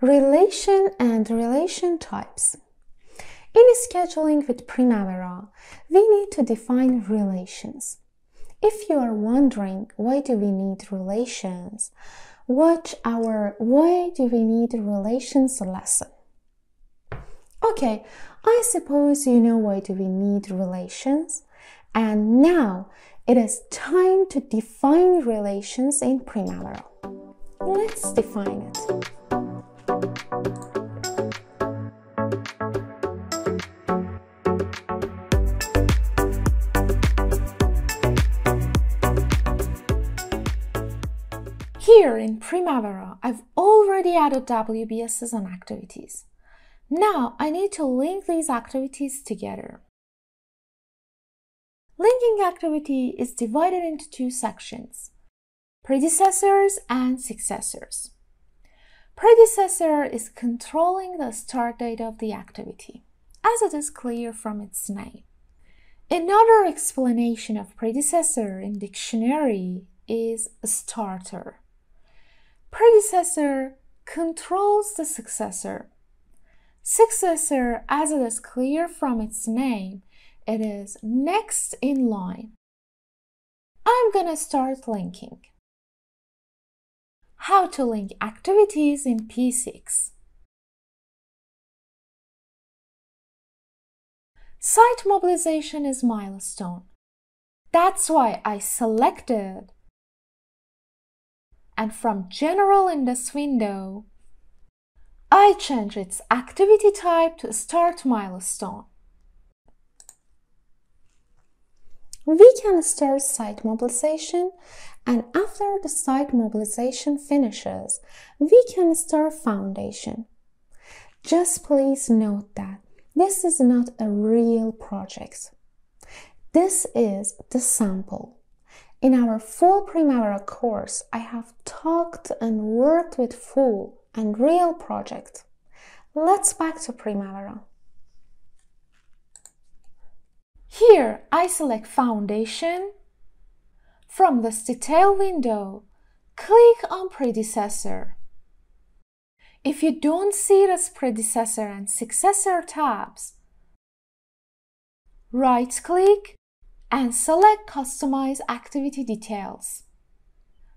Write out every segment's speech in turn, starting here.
Relation and relation types. In scheduling with Primavera, we need to define relations. If you are wondering why do we need relations, watch our Why Do We Need Relations lesson. Okay, I suppose you know why do we need relations, and now it is time to define relations in Primavera. Let's define it. Here in Primavera, I've already added WBSs and activities. Now I need to link these activities together. Linking activity is divided into two sections: predecessors and successors. Predecessor is controlling the start date of the activity, as it is clear from its name. Another explanation of predecessor in dictionary is a starter. Predecessor controls the successor. Successor, as it is clear from its name, it is next in line. I'm gonna start linking. How to link activities in P6. Site mobilization is milestone. That's why I selected, and from General in this window, I change its activity type to Start Milestone. We can start site mobilization, and after the site mobilization finishes, we can start foundation. Just please note that this is not a real project. This is the sample. In our full Primavera course, I have talked and worked with full and real project. Let's back to Primavera. Here, I select Foundation. From this detail window, click on Predecessor. If you don't see this Predecessor and Successor tabs, right-click and select Customize Activity Details.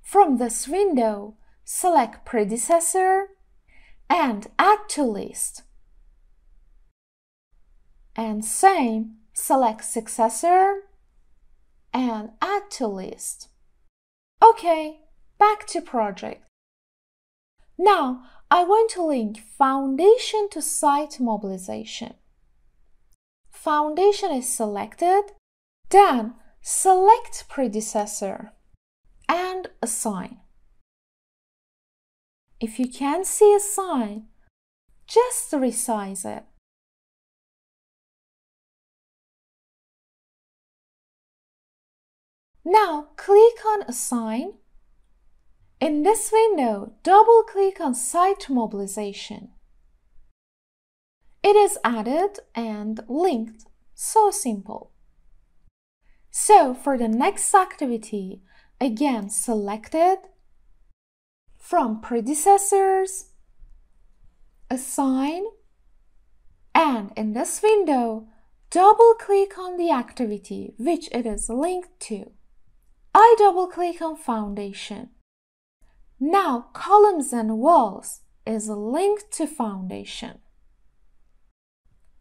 From this window, select Predecessor and Add to List. And same, select Successor and Add to List. Okay, back to project. Now, I want to link Foundation to Site Mobilization. Foundation is selected, then select Predecessor and Assign. If you can't see a sign, just resize it. Now click on Assign. In this window, double-click on Site Mobilization. It is added and linked. So simple. So for the next activity, again selected, from Predecessors, Assign, and in this window, double-click on the activity which it is linked to. I double-click on Foundation. Now Columns and Walls is linked to Foundation.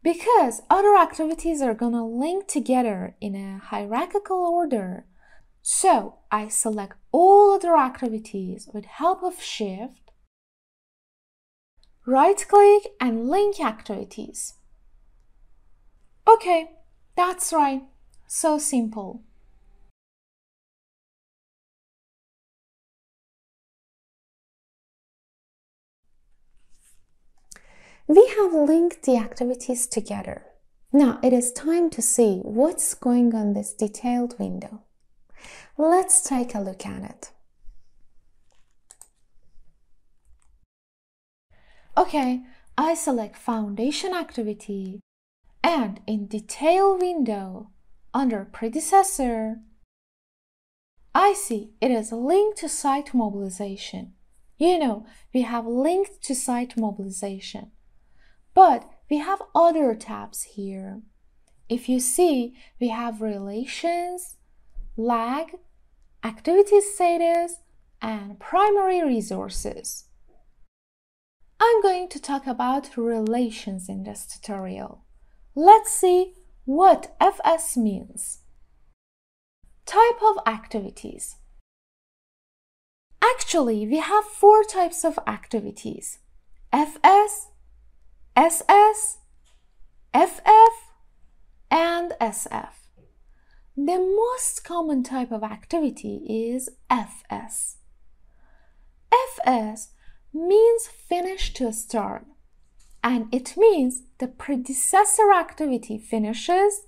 Because other activities are gonna link together in a hierarchical order, so I select all other activities with help of Shift, right-click and link activities. Okay, that's right. So simple. We have linked the activities together. Now it is time to see what's going on this detailed window. Let's take a look at it. Okay, I select Foundation Activity, and in Detail window, under Predecessor, I see it is linked to Site Mobilization. We have linked to site mobilization. But we have other tabs here. If you see, we have relations, lag, activity status, and primary resources. I'm going to talk about relations in this tutorial. Let's see what FS means. Type of activities. Actually, we have 4 types of activities: FS, SS, FF, and SF. The most common type of activity is FS. FS means finish to start, and it means the predecessor activity finishes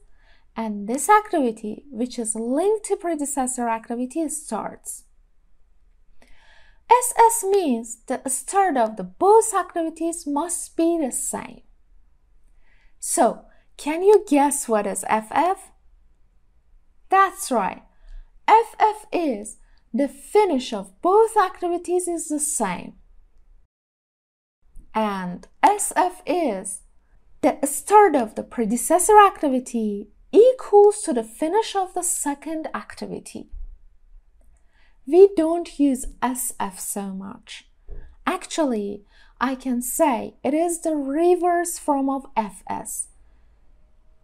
and this activity, which is linked to predecessor activity, starts. SS means the start of the both activities must be the same. So, can you guess what is FF? That's right. FF is the finish of both activities is the same. And SF is the start of the predecessor activity equals to the finish of the second activity. We don't use SF so much. Actually, I can say it is the reverse form of FS,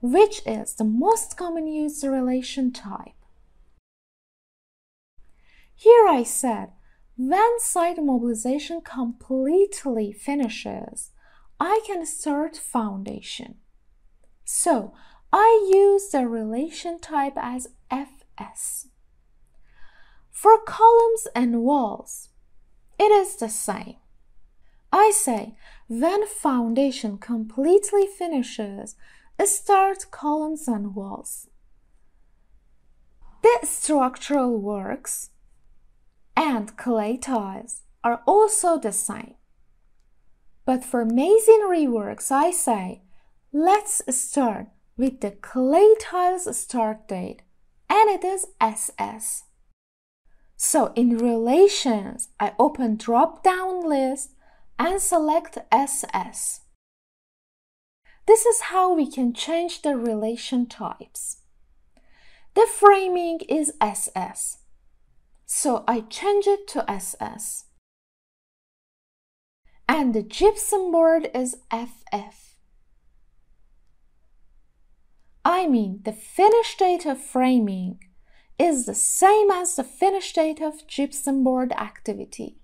which is the most common used relation type. Here I said, when site mobilization completely finishes, I can start foundation. So, I use the relation type as FS. For columns and walls, it is the same. I say, when foundation completely finishes, start columns and walls. The structural works and clay tiles are also the same. But for masonry works, I say, let's start with the clay tiles start date, and it is SS. So in relations, I open drop-down list and select SS. This is how we can change the relation types. The framing is SS, so I change it to SS. And the gypsum board is FF. I mean, the finish date of framing is the same as the finish date of gypsum board activity.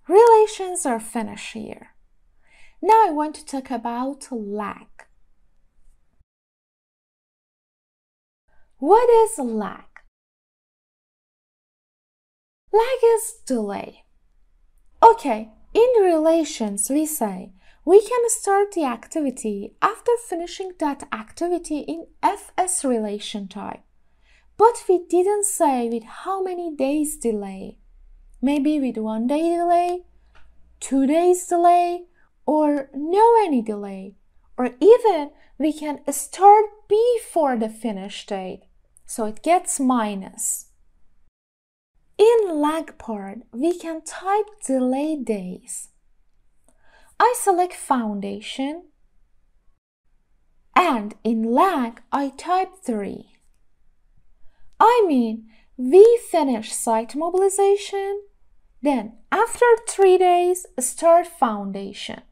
Relations are finished here. Now I want to talk about lag. What is lag? Lag is delay. Okay, in relations we say we can start the activity after finishing that activity in FS relation type. But we didn't say with how many days delay. Maybe with 1 day delay, 2 days delay, or no any delay. Or even we can start before the finish date, so it gets minus. In lag part, we can type delay days. I select foundation, and in lag, I type 3. I mean, we finish site mobilization, then after 3 days, start foundation.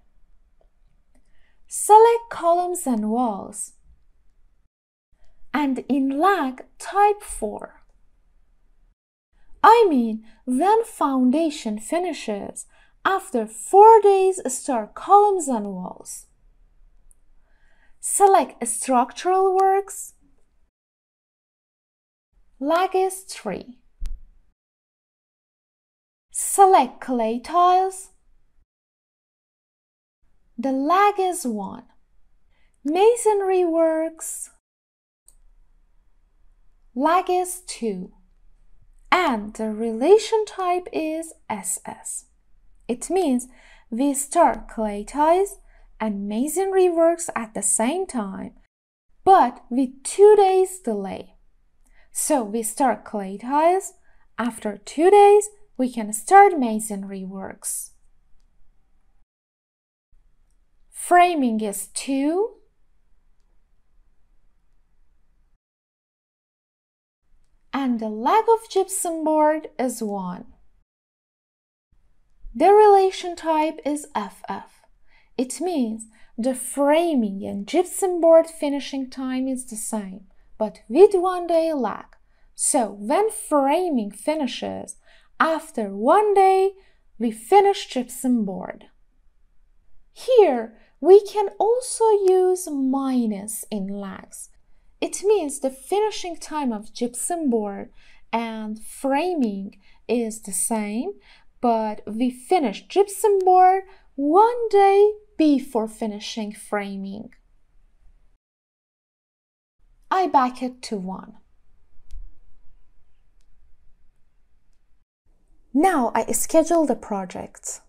Select columns and walls, and in lag, type 4. I mean, when foundation finishes, after 4 days, start columns and walls. Select structural works. Lag is 3. Select clay tiles. The lag is 1. Masonry works. Lag is 2. And the relation type is SS. It means we start clay tiles and masonry works at the same time, but with 2 days delay. So we start clay tiles, after 2 days we can start masonry works. Framing is 2. And the leg of gypsum board is 1. The relation type is FF. It means the framing and gypsum board finishing time is the same, but with 1 day lag. So when framing finishes, after 1 day, we finish gypsum board. Here, we can also use minus in lags. It means the finishing time of gypsum board and framing is the same, but we finish gypsum board 1 day before finishing framing. I back it to 1. Now I schedule the project.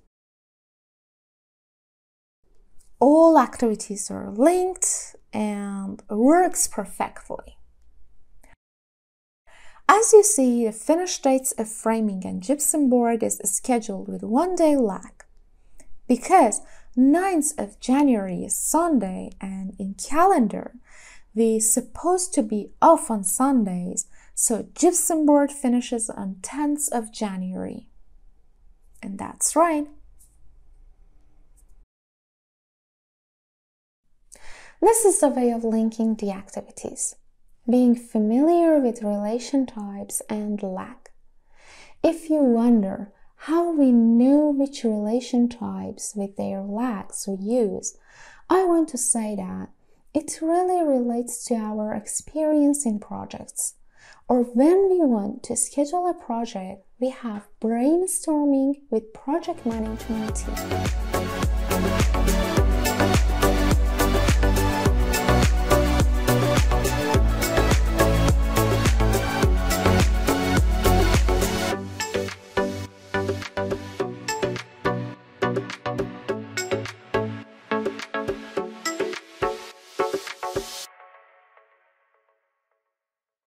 All activities are linked and works perfectly. As you see, the finish dates of framing and gypsum board is scheduled with 1 day lag. Because 9th of January is Sunday and in calendar, we're supposed to be off on Sundays, so gypsum board finishes on 10th of January. And that's right. This is the way of linking the activities, being familiar with relation types and lag. If you wonder how we know which relation types with their lags we use, I want to say that it really relates to our experience in projects. Or when we want to schedule a project, we have brainstorming with project management team.